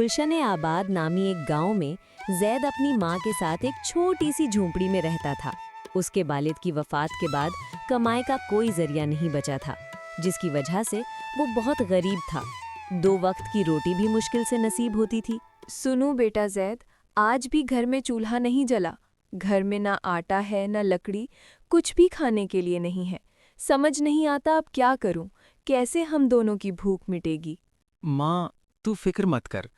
गुलशन-ए-आबाद नामी एक गांव में जैद अपनी माँ के साथ एक छोटी सी झोंपड़ी में रहता था। उसके वालिद की वफात के बाद कमाई का कोई जरिया नहीं बचा था, जिसकी वजह से वो बहुत गरीब था। 2 वक्त की रोटी भी मुश्किल से नसीब होती थी। सुनो बेटा जैद, आज भी घर में चूल्हा नहीं जला। घर में ना आटा है ना लकड़ी, कुछ भी खाने के लिए नहीं है। समझ नहीं आता अब क्या करूं, कैसे हम दोनों की भूख मिटेगी। माँ, तू फिक्र मत कर।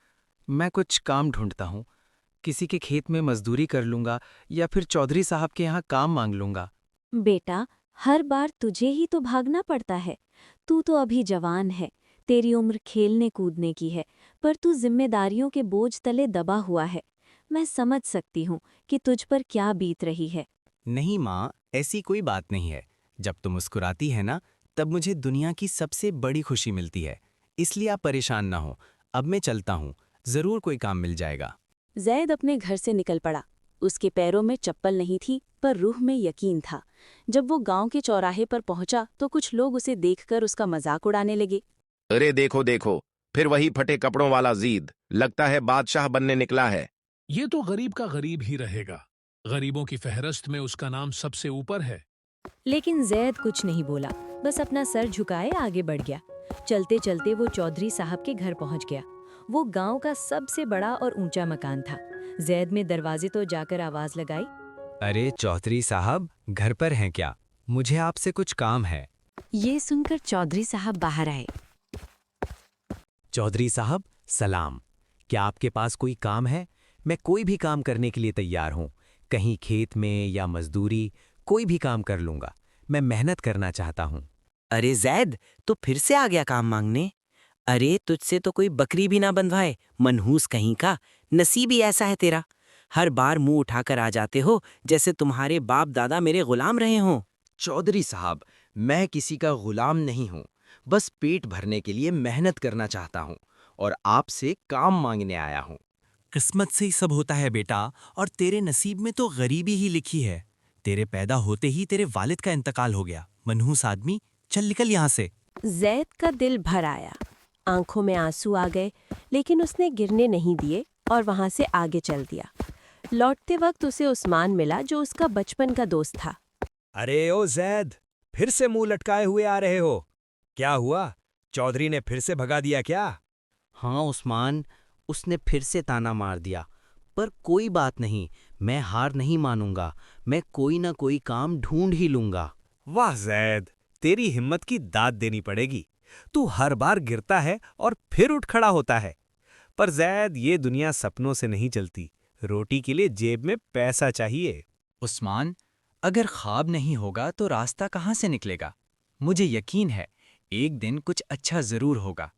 मैं कुछ काम ढूंढता हूँ। किसी के खेत में मजदूरी कर लूंगा या फिर चौधरी साहब के यहाँ काम मांग लूंगा। बेटा, हर बार तुझे ही तो भागना पड़ता है। तू तो अभी जवान है, तेरी उम्र खेलने कूदने की है, पर तू जिम्मेदारियों के बोझ तले दबा हुआ है। मैं समझ सकती हूँ कि तुझ पर क्या बीत रही है। नहीं माँ, ऐसी कोई बात नहीं है। जब तुम मुस्कुराती है ना, तब मुझे दुनिया की सबसे बड़ी खुशी मिलती है। इसलिए आप परेशान ना हो। अब मैं चलता हूँ, जरूर कोई काम मिल जाएगा। जैद अपने घर से निकल पड़ा। उसके पैरों में चप्पल नहीं थी, पर रूह में यकीन था। जब वो गांव के चौराहे पर पहुंचा तो कुछ लोग उसे देखकर उसका मजाक उड़ाने लगे। अरे देखो देखो, फिर वही फटे कपड़ों वाला जीद, लगता है बादशाह बनने निकला है। ये तो गरीब का गरीब ही रहेगा। गरीबों की फहरिस्त में उसका नाम सबसे ऊपर है। लेकिन जैद कुछ नहीं बोला, बस अपना सर झुकाए आगे बढ़ गया। चलते चलते वो चौधरी साहब के घर पहुंच गया। वो गांव का सबसे बड़ा और ऊंचा मकान था। जैद में दरवाजे तो जाकर आवाज लगाई। अरे चौधरी साहब, घर पर हैं क्या? मुझे आपसे कुछ काम है। ये सुनकर चौधरी साहब बाहर आए। चौधरी साहब, सलाम। क्या आपके पास कोई काम है? मैं कोई भी काम करने के लिए तैयार हूँ। कहीं खेत में या मजदूरी, कोई भी काम कर लूंगा। मैं मेहनत करना चाहता हूँ। अरे जैद, तो फिर से आ गया काम मांगने? अरे तुझसे तो कोई बकरी भी ना बंधवाए, मनहूस कहीं का। नसीब ही ऐसा है तेरा। हर बार मुंह उठाकर आ जाते हो जैसे तुम्हारे बाप दादा मेरे गुलाम रहे हों। चौधरी साहब, मैं किसी का गुलाम नहीं हूँ। बस पेट भरने के लिए मेहनत करना चाहता हूँ और आपसे काम मांगने आया हूँ। किस्मत से ही सब होता है बेटा, और तेरे नसीब में तो गरीबी ही लिखी है। तेरे पैदा होते ही तेरे वालिद का इंतकाल हो गया। मनहूस आदमी, चल निकल यहाँ से। जैद का दिल भर आया, आंखों में आंसू आ गए, लेकिन उसने गिरने नहीं दिए और वहां से आगे चल दिया। लौटते वक्त उसे उस्मान मिला, जो उसका बचपन का दोस्त था। अरे ओ जैद, फिर से मुंह लटकाए हुए आ रहे हो? क्या हुआ? चौधरी ने फिर से भगा दिया क्या? हाँ उस्मान, उसने फिर से ताना मार दिया। पर कोई बात नहीं, मैं हार नहीं मानूंगा। मैं कोई ना कोई काम ढूंढ ही लूंगा। वाह जैद, तेरी हिम्मत की दाद देनी पड़ेगी। तू हर बार गिरता है और फिर उठ खड़ा होता है। पर जैद, ये दुनिया सपनों से नहीं चलती। रोटी के लिए जेब में पैसा चाहिए। उस्मान, अगर ख्वाब नहीं होगा तो रास्ता कहाँ से निकलेगा? मुझे यकीन है, एक दिन कुछ अच्छा जरूर होगा।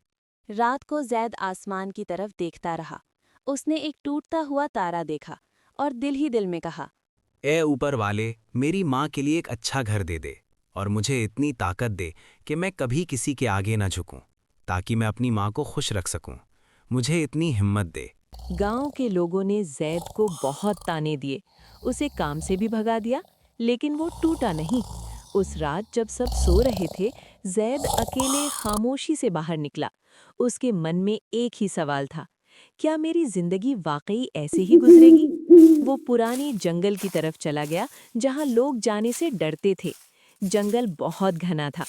रात को जैद आसमान की तरफ देखता रहा। उसने एक टूटता हुआ तारा देखा और दिल ही दिल में कहा, ए ऊपर वाले, मेरी माँ के लिए एक अच्छा घर दे दे और मुझे इतनी ताकत दे कि मैं कभी किसी के आगे न झुकूं, ताकि मैं अपनी माँ को खुश रख सकूं। मुझे इतनी हिम्मत दे। गांव के लोगों ने जैद को बहुत ताने दिए, उसे काम से भी भगा दिया, लेकिन वो टूटा नहीं। उस रात जब सब सो रहे थे, जैद अकेले खामोशी से बाहर निकला। उसके मन में एक ही सवाल था, क्या मेरी जिंदगी वाकई ऐसे ही गुजरेगी? वो पुरानी जंगल की तरफ चला गया, जहां लोग जाने से डरते थे। जंगल बहुत घना था।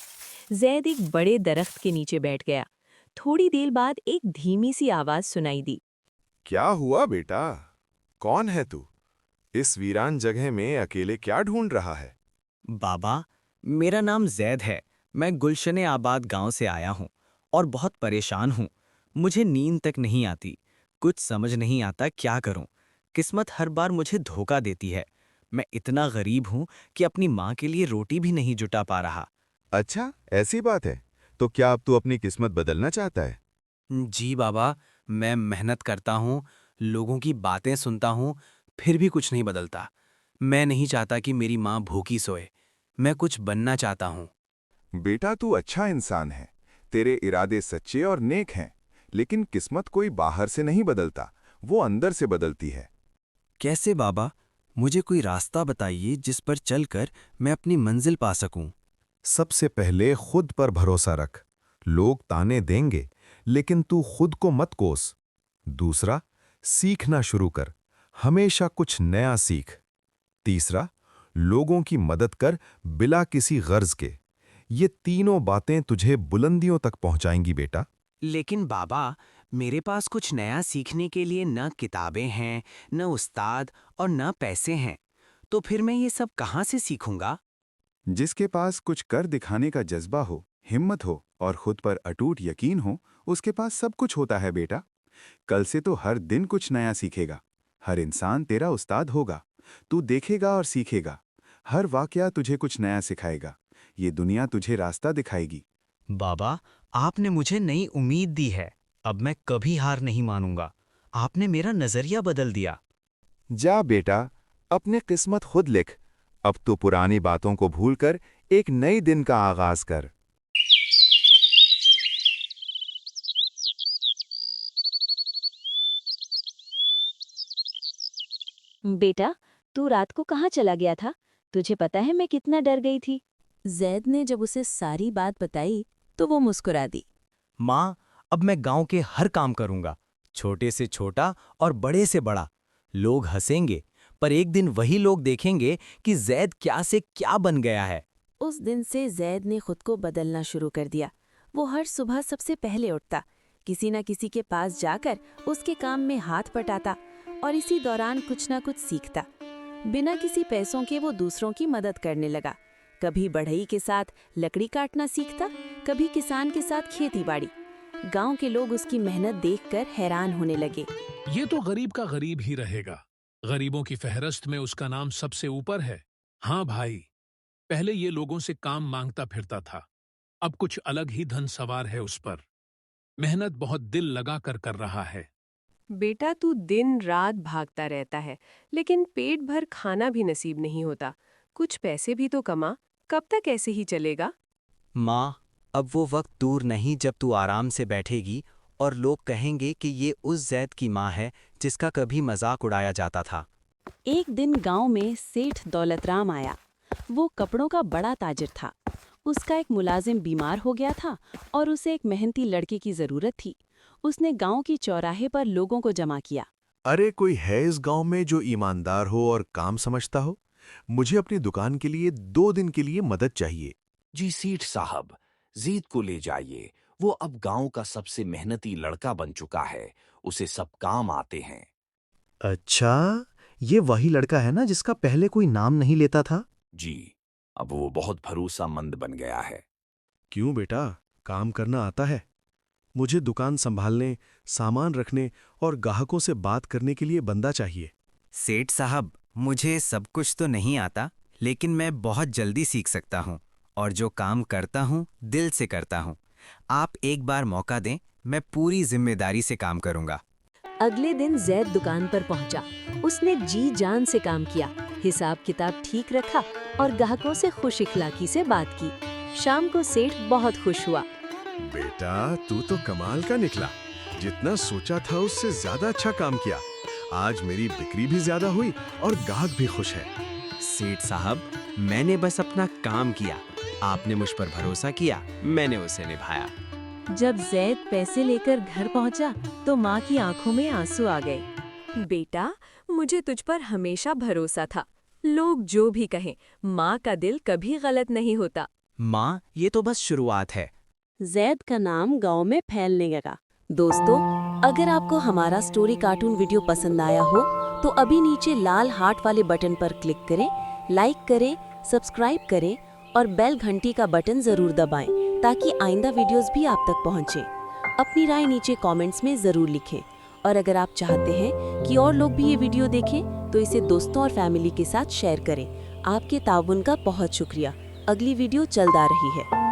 जैद एक बड़े दरख्त के नीचे बैठ गया। थोड़ी देर बाद एक धीमी सी आवाज सुनाई दी। क्या हुआ बेटा? कौन है तू? इस वीरान जगह में अकेले क्या ढूंढ रहा है? बाबा, मेरा नाम जैद है। मैं गुलशन-ए-आबाद गांव से आया हूँ और बहुत परेशान हूँ। मुझे नींद तक नहीं आती। कुछ समझ नहीं आता क्या करूँ। किस्मत हर बार मुझे धोखा देती है। मैं इतना गरीब हूँ कि अपनी माँ के लिए रोटी भी नहीं जुटा पा रहा। अच्छा, ऐसी बात है। तो क्या अब तू अपनी किस्मत बदलना चाहता है? जी बाबा, मैं मेहनत करता हूँ, लोगों की बातें सुनता हूँ, फिर भी कुछ नहीं बदलता। मैं नहीं चाहता कि मेरी माँ भूखी सोए। मैं कुछ बनना चाहता हूँ। बेटा, तू अच्छा इंसान है। तेरे इरादे सच्चे और नेक हैं। लेकिन किस्मत कोई बाहर से नहीं बदलता, वो अंदर से बदलती है। कैसे बाबा? मुझे कोई रास्ता बताइए जिस पर चलकर मैं अपनी मंजिल पा सकूं। सबसे पहले खुद पर भरोसा रख। लोग ताने देंगे, लेकिन तू खुद को मत कोस। दूसरा, सीखना शुरू कर, हमेशा कुछ नया सीख। तीसरा, लोगों की मदद कर बिना किसी गर्ज के। ये तीनों बातें तुझे बुलंदियों तक पहुंचाएंगी बेटा। लेकिन बाबा, मेरे पास कुछ नया सीखने के लिए न किताबें हैं, न उस्ताद और न पैसे हैं। तो फिर मैं ये सब कहाँ से सीखूंगा? जिसके पास कुछ कर दिखाने का जज्बा हो, हिम्मत हो और खुद पर अटूट यकीन हो, उसके पास सब कुछ होता है बेटा। कल से तो हर दिन कुछ नया सीखेगा। हर इंसान तेरा उस्ताद होगा। तू देखेगा और सीखेगा। हर वाकया तुझे कुछ नया सिखाएगा। ये दुनिया तुझे रास्ता दिखाएगी। बाबा, आपने मुझे नई उम्मीद दी है। अब मैं कभी हार नहीं मानूंगा। आपने मेरा नजरिया बदल दिया। जा बेटा, अपने किस्मत खुद लिख। अब तो पुरानी बातों को भूलकर एक नई दिन का आगाज कर। बेटा, तू रात को कहाँ चला गया था? तुझे पता है मैं कितना डर गई थी। जैद ने जब उसे सारी बात बताई तो वो मुस्कुरा दी। माँ, अब मैं गांव के हर काम करूंगा, छोटे से छोटा और बड़े से बड़ा। लोग हंसेंगे, पर एक दिन वही लोग देखेंगे कि जैद क्या से क्या बन गया है। उस दिन से जैद ने खुद को बदलना शुरू कर दिया। वो हर सुबह सबसे पहले उठता, किसी न किसी के पास जाकर उसके काम में हाथ बटाता और इसी दौरान कुछ न कुछ सीखता। बिना किसी पैसों के वो दूसरों की मदद करने लगा। कभी बढ़ई के साथ लकड़ी काटना सीखता, कभी किसान के साथ खेतीबाड़ी। गांव के लोग उसकी मेहनत देखकर हैरान होने लगे। ये तो गरीब का गरीब ही रहेगा। गरीबों की फहरिस्त में उसका नाम सबसे ऊपर है। हाँ भाई, पहले ये लोगों से काम मांगता फिरता था, अब कुछ अलग ही धन सवार है उस पर। मेहनत बहुत दिल लगा कर रहा है। बेटा, तू दिन रात भागता रहता है, लेकिन पेट भर खाना भी नसीब नहीं होता। कुछ पैसे भी तो कमा। कब तक ऐसे ही चलेगा? माँ, अब वो वक्त दूर नहीं जब तू आराम से बैठेगी और लोग कहेंगे कि ये उस जैद की माँ है जिसका कभी मजाक उड़ाया जाता था। एक दिन गांव में सेठ दौलतराम आया। वो कपड़ों का बड़ा ताजिर था। उसका एक मुलाजिम बीमार हो गया था और उसे एक मेहनती लड़के की जरूरत थी। उसने गांव की चौराहे पर लोगों को जमा किया। अरे, कोई है इस गांव में जो ईमानदार हो और काम समझता हो? मुझे अपनी दुकान के लिए 2 दिन के लिए मदद चाहिए। जी सेठ साहब, जीद को ले जाइए। वो अब गांव का सबसे मेहनती लड़का बन चुका है। उसे सब काम आते हैं। अच्छा, ये वही लड़का है ना जिसका पहले कोई नाम नहीं लेता था? जी, अब वो बहुत भरोसामंद बन गया है। क्यों बेटा, काम करना आता है? मुझे दुकान संभालने, सामान रखने और ग्राहकों से बात करने के लिए बंदा चाहिए। सेठ साहब, मुझे सब कुछ तो नहीं आता, लेकिन मैं बहुत जल्दी सीख सकता हूँ और जो काम करता हूँ दिल से करता हूँ। आप एक बार मौका दें, मैं पूरी जिम्मेदारी से काम करूँगा। अगले दिन जैद दुकान पर पहुंचा। उसने जी जान से काम किया, हिसाब किताब ठीक रखा और ग्राहकों से खुश इखलाकी से बात की। शाम को सेठ बहुत खुश हुआ। बेटा, तू तो कमाल का निकला। जितना सोचा था उससे ज्यादा अच्छा काम किया। आज मेरी बिक्री भी ज्यादा हुई और ग्राहक भी खुश है। सेठ साहब, मैंने बस अपना काम किया। आपने मुझ पर भरोसा किया, मैंने उसे निभाया। जब जैद पैसे लेकर घर पहुंचा तो माँ की आंखों में आंसू आ गए। बेटा, मुझे तुझ पर हमेशा भरोसा था। लोग जो भी कहें, माँ का दिल कभी गलत नहीं होता। माँ, ये तो बस शुरुआत है। जैद का नाम गांव में फैलने लगा। दोस्तों, अगर आपको हमारा स्टोरी कार्टून वीडियो पसंद आया हो तो अभी नीचे लाल हार्ट वाले बटन पर क्लिक करें, लाइक करें, सब्सक्राइब करें और बेल घंटी का बटन जरूर दबाएं ताकि आइंदा वीडियोस भी आप तक पहुंचे। अपनी राय नीचे कमेंट्स में जरूर लिखें और अगर आप चाहते हैं कि और लोग भी ये वीडियो देखें तो इसे दोस्तों और फैमिली के साथ शेयर करें। आपके ताउन का बहुत शुक्रिया। अगली वीडियो जल्द आ रही है।